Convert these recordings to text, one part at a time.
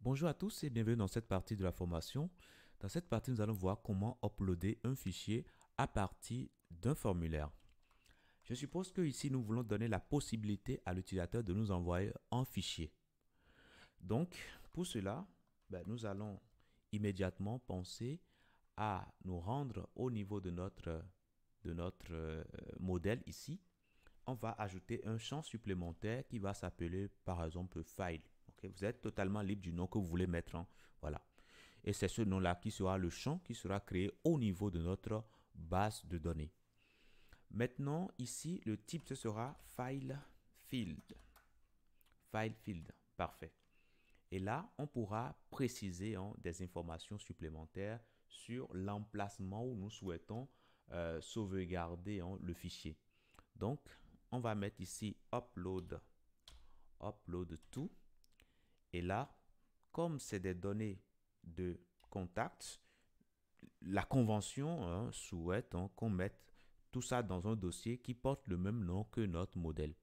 Bonjour à tous et bienvenue dans cette partie de la formation. Dans cette partie, nous allons voir comment uploader un fichier à partir d'un formulaire. Je suppose que ici, nous voulons donner la possibilité à l'utilisateur de nous envoyer un fichier. Donc, pour cela, nous allons immédiatement penser à nous rendre au niveau de notre modèle ici. On va ajouter un champ supplémentaire qui va s'appeler par exemple file. Okay? Vous êtes totalement libre du nom que vous voulez mettre. Voilà. Et c'est ce nom-là qui sera le champ qui sera créé au niveau de notre base de données. Maintenant, ici, le type, ce sera file field. File field. Parfait. Et là, on pourra préciser des informations supplémentaires sur l'emplacement où nous souhaitons sauvegarder le fichier. Donc, on va mettre ici upload to. Et là, comme c'est des données de contact, la convention souhaite qu'on mette tout ça dans un dossier qui porte le même nom que notre modèle.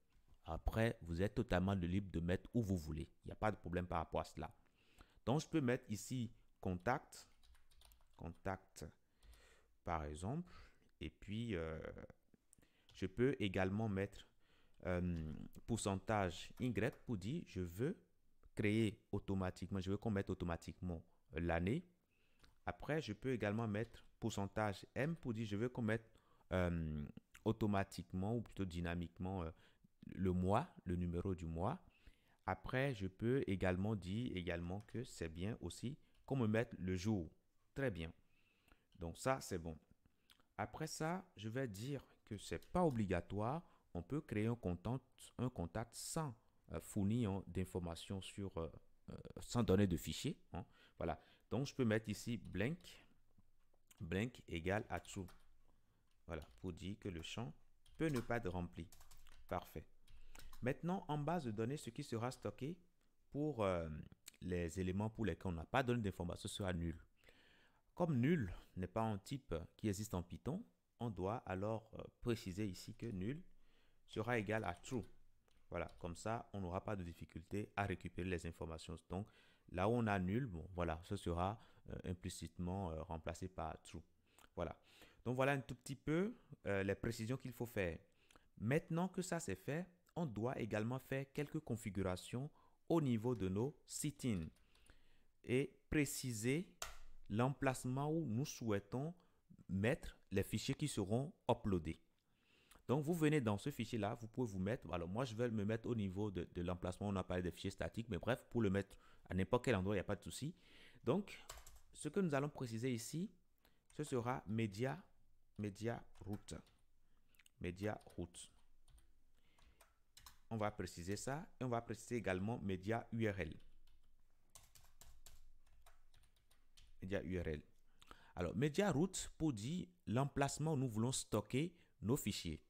Après, vous êtes totalement libre de mettre où vous voulez. Il n'y a pas de problème par rapport à cela. Donc, je peux mettre ici contact par exemple. Et puis, je peux également mettre pourcentage Y pour dire je veux créer automatiquement, je veux qu'on mette automatiquement l'année. Après, je peux également mettre pourcentage M pour dire je veux qu'on mette automatiquement ou plutôt dynamiquement le mois, le numéro du mois. Après, je peux également dire également que c'est bien aussi qu'on me mette le jour. Très bien. Donc ça, c'est bon. Après ça, je vais dire que ce n'est pas obligatoire. On peut créer un contact sans fournir d'informations sans donner de fichier. Voilà. Donc, je peux mettre ici blank égale à true. Voilà, pour dire que le champ peut ne pas être rempli. Parfait. Maintenant, en base de données, ce qui sera stocké pour les éléments pour lesquels on n'a pas donné d'informations sera nul. Comme nul n'est pas un type qui existe en Python, on doit alors préciser ici que nul sera égal à true. Voilà, comme ça, on n'aura pas de difficulté à récupérer les informations. Donc, là où on a nul, bon, voilà, ce sera implicitement remplacé par true. Voilà. Donc, voilà un tout petit peu les précisions qu'il faut faire. Maintenant que ça c'est fait, on doit également faire quelques configurations au niveau de nos sit-in et préciser l'emplacement où nous souhaitons mettre les fichiers qui seront uploadés. Donc, vous venez dans ce fichier-là, vous pouvez vous mettre, alors moi je vais me mettre au niveau de l'emplacement, on a parlé des fichiers statiques, mais bref, pour le mettre à n'importe quel endroit, il n'y a pas de souci. Donc, ce que nous allons préciser ici, ce sera media route. Media route. On va préciser ça et on va préciser également media URL. Media URL. Alors, media route pour dire l'emplacement où nous voulons stocker nos fichiers.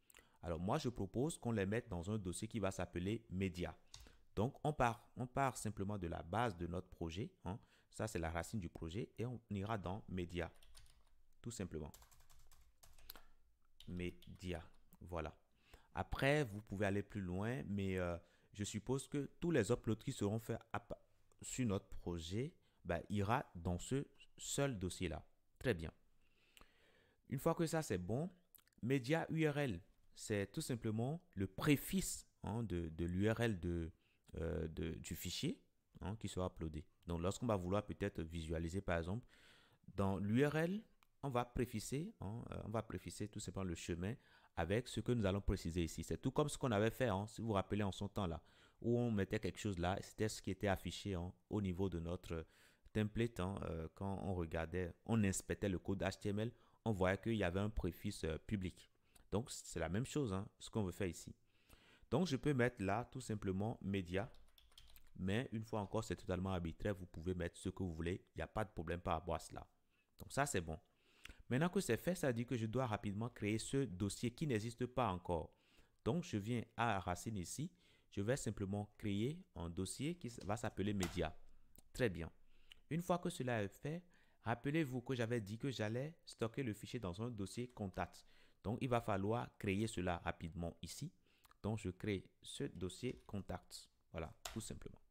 Alors, moi, je propose qu'on les mette dans un dossier qui va s'appeler Media. Donc, on part simplement de la base de notre projet. Ça, c'est la racine du projet. Et on ira dans Media. Tout simplement. Media. Voilà. Après, vous pouvez aller plus loin, mais je suppose que tous les uploads qui seront faits sur notre projet ira dans ce seul dossier-là. Très bien. Une fois que ça, c'est bon, Media URL, c'est tout simplement le préfixe de l'URL du fichier qui sera uploadé. Donc, lorsqu'on va vouloir peut-être visualiser, par exemple, dans l'URL, on va préficer tout simplement le chemin avec ce que nous allons préciser ici. C'est tout comme ce qu'on avait fait, si vous vous rappelez en son temps là, où on mettait quelque chose là, c'était ce qui était affiché au niveau de notre template. Quand on regardait, on inspectait le code HTML, on voyait qu'il y avait un préfixe public. Donc, c'est la même chose, ce qu'on veut faire ici. Donc, je peux mettre là tout simplement média. Mais une fois encore, c'est totalement arbitraire. Vous pouvez mettre ce que vous voulez. Il n'y a pas de problème par rapport à cela. Donc, ça, c'est bon. Maintenant que c'est fait, ça dit que je dois rapidement créer ce dossier qui n'existe pas encore. Donc, je viens à racine ici. Je vais simplement créer un dossier qui va s'appeler média. Très bien. Une fois que cela est fait, rappelez-vous que j'avais dit que j'allais stocker le fichier dans un dossier contact. Donc, il va falloir créer cela rapidement ici. Donc, je crée ce dossier contact. Voilà, tout simplement.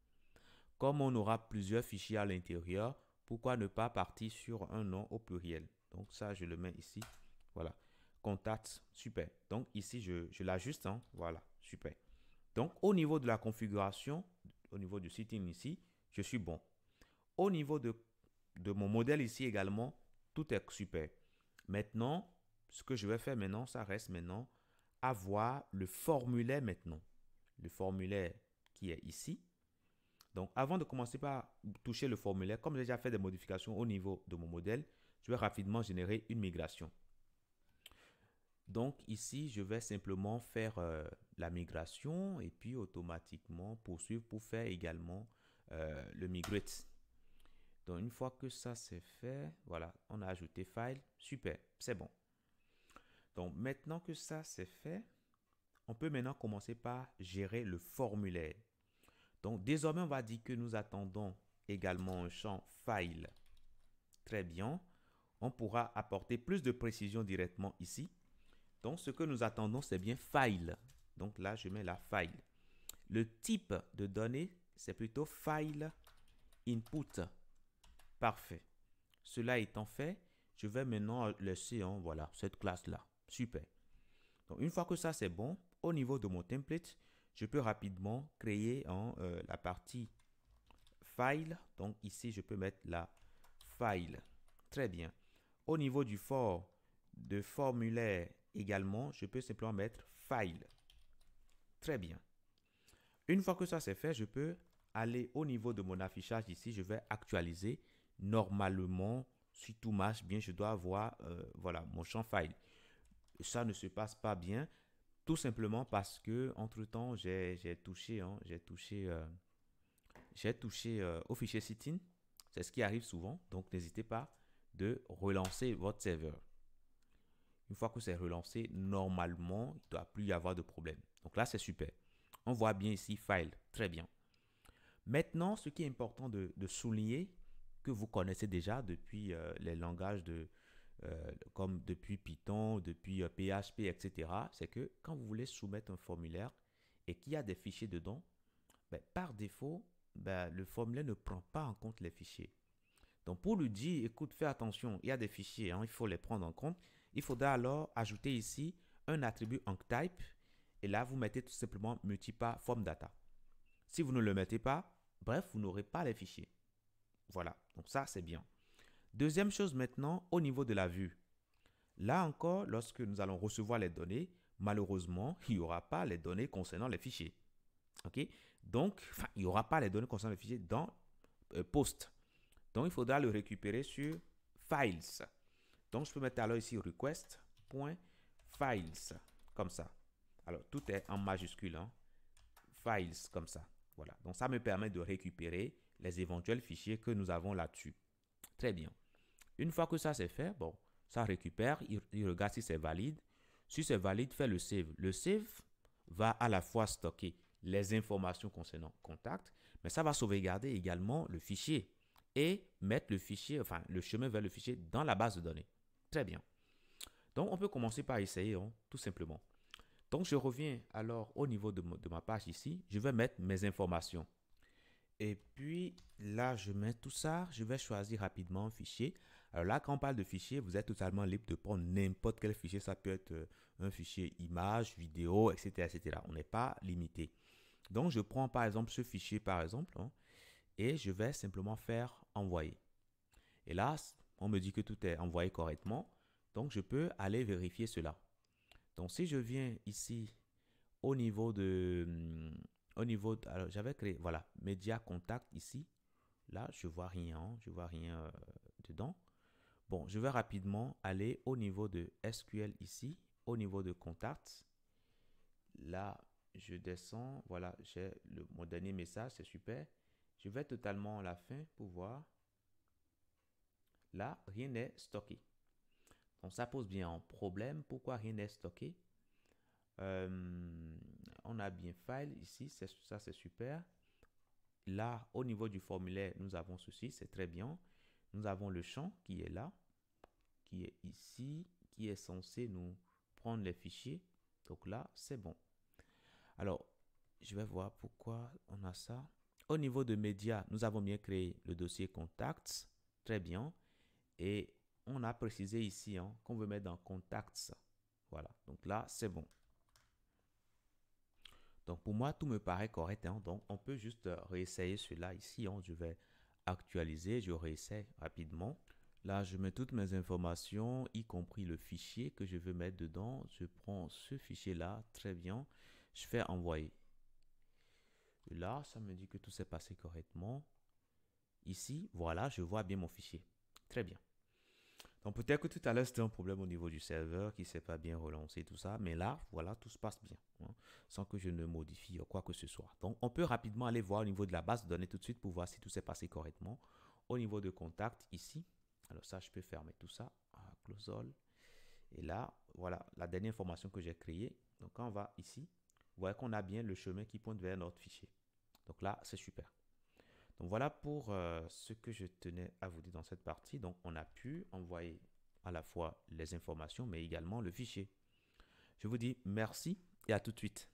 comme on aura plusieurs fichiers à l'intérieur, pourquoi ne pas partir sur un nom au pluriel? Donc ça, je le mets ici. Voilà. Contact, super. Donc ici, je l'ajuste. Hein. Voilà, super. Donc au niveau de la configuration, au niveau du setting ici, je suis bon. Au niveau de mon modèle ici également, tout est super. Maintenant, ce que je vais faire maintenant, ça reste maintenant avoir le formulaire maintenant. Le formulaire qui est ici. Donc, avant de commencer par toucher le formulaire, comme j'ai déjà fait des modifications au niveau de mon modèle, je vais rapidement générer une migration. Donc, ici, je vais simplement faire la migration et puis automatiquement poursuivre pour faire également le migrate. Donc, une fois que ça c'est fait, voilà, on a ajouté file. Super, c'est bon. Donc, maintenant que ça c'est fait, on peut maintenant commencer par gérer le formulaire. Donc, désormais, on va dire que nous attendons également un champ file. Très bien. On pourra apporter plus de précision directement ici. Donc, ce que nous attendons, c'est bien file. Donc, là, je mets la file. Le type de données, c'est plutôt file input. Parfait. Cela étant fait, je vais maintenant laisser voilà, cette classe-là. Super. Donc, une fois que ça, c'est bon, au niveau de mon template, je peux rapidement créer la partie file. Donc, ici, je peux mettre la file. Très bien. Au niveau du for de formulaire également, je peux simplement mettre file. Très bien. Une fois que ça c'est fait, je peux aller au niveau de mon affichage ici. Je vais actualiser. Normalement, si tout marche bien, je dois avoir voilà, mon champ file. Ça ne se passe pas bien, tout simplement parce que entre-temps, j'ai touché au fichier sitting. C'est ce qui arrive souvent. Donc, n'hésitez pas de relancer votre serveur. Une fois que c'est relancé, normalement, il ne doit plus y avoir de problème. Donc là, c'est super. On voit bien ici, file. Très bien. Maintenant, ce qui est important de souligner, que vous connaissez déjà depuis les langages comme depuis Python, depuis PHP, etc., c'est que quand vous voulez soumettre un formulaire et qu'il y a des fichiers dedans, ben, par défaut, ben, le formulaire ne prend pas en compte les fichiers. Donc, pour lui dire, écoute, fais attention, il y a des fichiers, il faut les prendre en compte. Il faudra alors ajouter ici un attribut enctype. Et là, vous mettez tout simplement multiple form data. Si vous ne le mettez pas, bref, vous n'aurez pas les fichiers. Voilà, donc ça, c'est bien. Deuxième chose maintenant, au niveau de la vue. Là encore, lorsque nous allons recevoir les données, malheureusement, il n'y aura pas les données concernant les fichiers. OK? Donc, il n'y aura pas les données concernant les fichiers dans post. Donc, il faudra le récupérer sur files. Donc, je peux mettre alors ici request.files, comme ça. Alors, tout est en majuscule, hein? Files, comme ça. Voilà. Donc, ça me permet de récupérer les éventuels fichiers que nous avons là-dessus. Très bien. Une fois que ça c'est fait, bon, ça récupère, il regarde si c'est valide. Si c'est valide, fait le save. Le save va à la fois stocker les informations concernant contact, mais ça va sauvegarder également le fichier et mettre le fichier, enfin le chemin vers le fichier dans la base de données. Très bien. Donc, on peut commencer par essayer, tout simplement. Donc, je reviens alors au niveau de ma page ici. Je vais mettre mes informations. Et puis, là, je mets tout ça. Je vais choisir rapidement un fichier. Alors là, quand on parle de fichier, vous êtes totalement libre de prendre n'importe quel fichier. Ça peut être un fichier image, vidéo, etc., etc. On n'est pas limité. Donc, je prends par exemple ce fichier, par exemple, et je vais simplement faire envoyer. Et là, on me dit que tout est envoyé correctement. Donc, je peux aller vérifier cela. Donc, si je viens ici au niveau de... alors, j'avais créé, voilà, média contact ici. Là, je vois rien, je vois rien dedans. Bon, je vais rapidement aller au niveau de SQL ici, au niveau de contact. Là, je descends, voilà, j'ai mon dernier message, c'est super. Je vais totalement à la fin pour voir. Là, rien n'est stocké. Donc, ça pose bien un problème. Pourquoi rien n'est stocké? On a bien file ici, ça c'est super. Là, au niveau du formulaire, nous avons ceci, c'est très bien. Nous avons le champ qui est là, qui est ici, qui est censé nous prendre les fichiers. Donc là, c'est bon. Alors, je vais voir pourquoi on a ça. Au niveau de médias, nous avons bien créé le dossier contacts. Très bien. Et on a précisé ici qu'on veut mettre dans contacts. Voilà. Donc là, c'est bon. Donc pour moi, tout me paraît correct. Donc on peut juste réessayer cela ici. Je vais actualiser. Je réessaye rapidement. Là, je mets toutes mes informations, y compris le fichier que je veux mettre dedans. Je prends ce fichier-là. Très bien. Je fais envoyer. Là, ça me dit que tout s'est passé correctement. Ici, voilà, je vois bien mon fichier. Très bien. Donc peut-être que tout à l'heure, c'était un problème au niveau du serveur qui ne s'est pas bien relancé, tout ça. Mais là, voilà, tout se passe bien, sans que je ne modifie quoi que ce soit. Donc on peut rapidement aller voir au niveau de la base de données tout de suite pour voir si tout s'est passé correctement. Au niveau de contact, ici, alors ça, je peux fermer tout ça. Close all. Et là, voilà, la dernière information que j'ai créée. Donc quand on va ici, vous voyez qu'on a bien le chemin qui pointe vers notre fichier. Donc là, c'est super. Donc voilà pour ce que je tenais à vous dire dans cette partie. Donc on a pu envoyer à la fois les informations, mais également le fichier. Je vous dis merci et à tout de suite.